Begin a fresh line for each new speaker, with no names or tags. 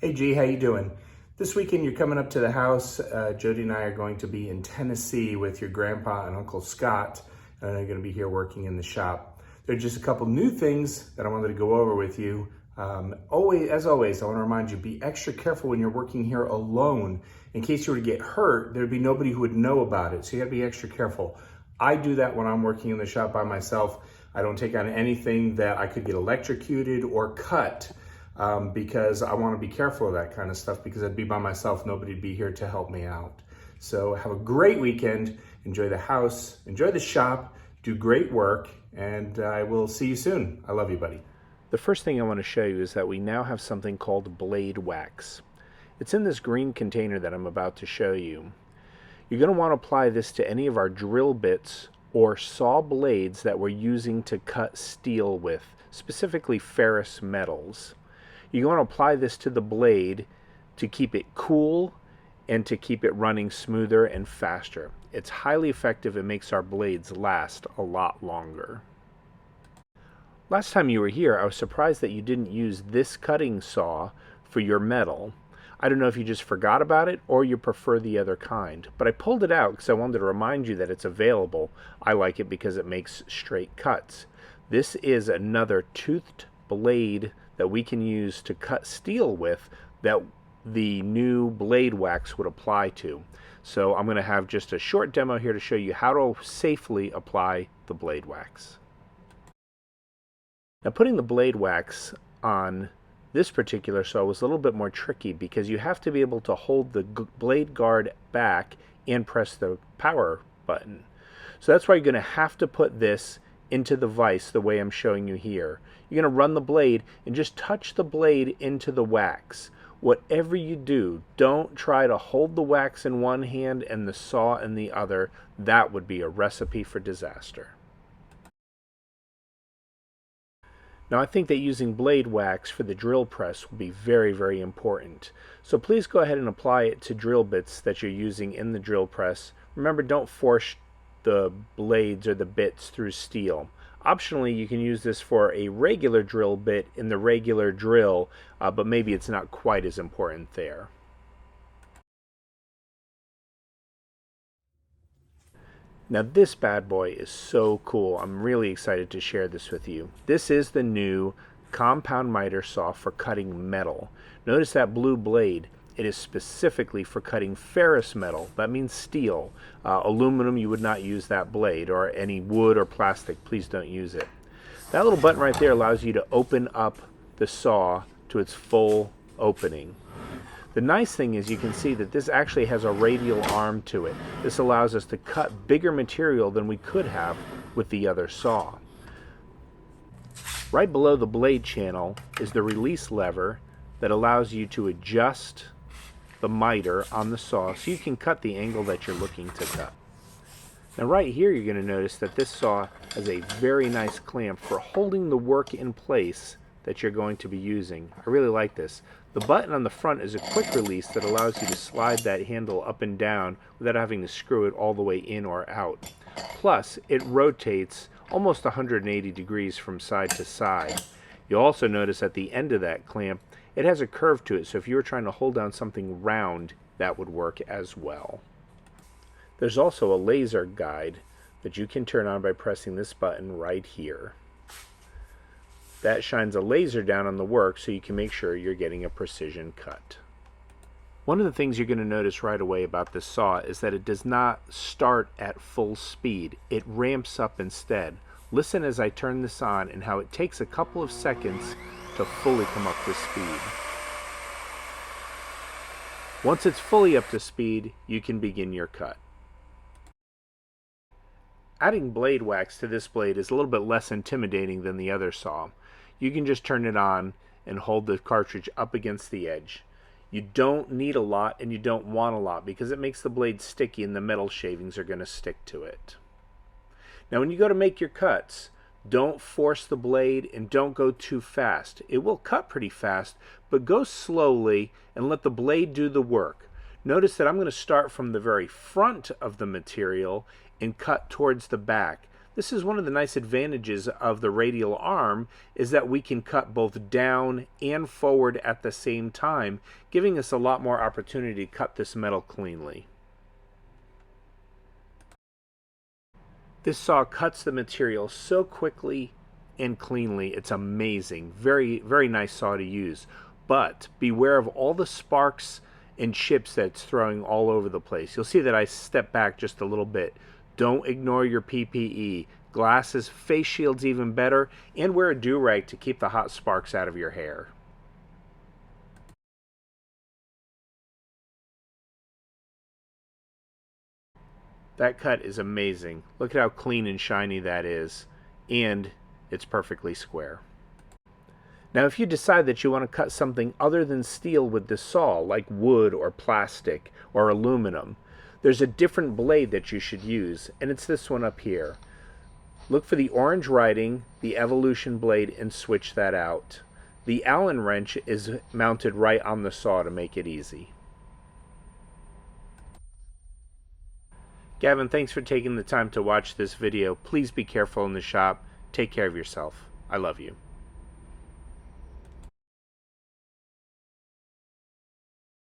Hey G, how you doing? This weekend you're coming up to the house. Jody and I are going to be in Tennessee with your grandpa and Uncle Scott. And they're going to be here working in the shop. There are just a couple new things that I wanted to go over with you. As always, I want to remind you, be extra careful when you're working here alone. In case you were to get hurt, there'd be nobody who would know about it. So you got to be extra careful. I do that when I'm working in the shop by myself. I don't take on anything that I could get electrocuted or cut. Because I want to be careful of that kind of stuff, because I'd be by myself, nobody'd be here to help me out. So have a great weekend, enjoy the house, enjoy the shop, do great work, and I will see you soon. I love you, buddy.
The first thing I want to show you is that we now have something called blade wax. It's in this green container that I'm about to show you. You're going to want to apply this to any of our drill bits or saw blades that we're using to cut steel with, specifically ferrous metals. You want to apply this to the blade to keep it cool and to keep it running smoother and faster. It's highly effective and makes our blades last a lot longer. Last time you were here, I was surprised that you didn't use this cutting saw for your metal. I don't know if you just forgot about it or you prefer the other kind, but I pulled it out because I wanted to remind you that it's available. I like it because it makes straight cuts. This is another toothed blade that we can use to cut steel with that the new blade wax would apply to. So I'm going to have just a short demo here to show you how to safely apply the blade wax. Now, putting the blade wax on this particular saw was a little bit more tricky because you have to be able to hold the blade guard back and press the power button. So that's why you're going to have to put this into the vise the way I'm showing you here. You're going to run the blade and just touch the blade into the wax. Whatever you do, don't try to hold the wax in one hand and the saw in the other. That would be a recipe for disaster. Now, I think that using blade wax for the drill press will be very, very important. So please go ahead and apply it to drill bits that you're using in the drill press. Remember, don't force the blades or the bits through steel. Optionally, you can use this for a regular drill bit in the regular drill, but maybe it's not quite as important there. Now this bad boy is so cool. I'm really excited to share this with you. This is the new compound miter saw for cutting metal. Notice that blue blade. It is specifically for cutting ferrous metal. That means steel. Aluminum, you would not use that blade, or any wood or plastic. Please don't use it. That little button right there allows you to open up the saw to its full opening. The nice thing is you can see that this actually has a radial arm to it. This allows us to cut bigger material than we could have with the other saw. Right below the blade channel is the release lever that allows you to adjust the miter on the saw so you can cut the angle that you're looking to cut. Now right here you're going to notice that this saw has a very nice clamp for holding the work in place that you're going to be using. I really like this. The button on the front is a quick release that allows you to slide that handle up and down without having to screw it all the way in or out. Plus, it rotates almost 180 degrees from side to side. You'll also notice at the end of that clamp, it has a curve to it, so if you were trying to hold down something round, that would work as well. There's also a laser guide that you can turn on by pressing this button right here. That shines a laser down on the work so you can make sure you're getting a precision cut. One of the things you're going to notice right away about this saw is that it does not start at full speed. It ramps up instead. Listen as I turn this on and how it takes a couple of seconds to fully come up to speed. Once it's fully up to speed, you can begin your cut. Adding blade wax to this blade is a little bit less intimidating than the other saw. You can just turn it on and hold the cartridge up against the edge. You don't need a lot and you don't want a lot because it makes the blade sticky and the metal shavings are going to stick to it. Now when you go to make your cuts, don't force the blade and don't go too fast. It will cut pretty fast, but go slowly and let the blade do the work. Notice that I'm going to start from the very front of the material and cut towards the back. This is one of the nice advantages of the radial arm, is that we can cut both down and forward at the same time, giving us a lot more opportunity to cut this metal cleanly. This saw cuts the material so quickly and cleanly, it's amazing. Very, very nice saw to use. But beware of all the sparks and chips that it's throwing all over the place. You'll see that I step back just a little bit. Don't ignore your PPE. Glasses, face shields even better, and wear a do-rag to keep the hot sparks out of your hair. That cut is amazing. Look at how clean and shiny that is, and it's perfectly square. Now if you decide that you want to cut something other than steel with this saw, like wood or plastic or aluminum, there's a different blade that you should use, and it's this one up here. Look for the orange writing, the Evolution blade, and switch that out. The Allen wrench is mounted right on the saw to make it easy. Gavin, thanks for taking the time to watch this video. Please be careful in the shop. Take care of yourself. I love you.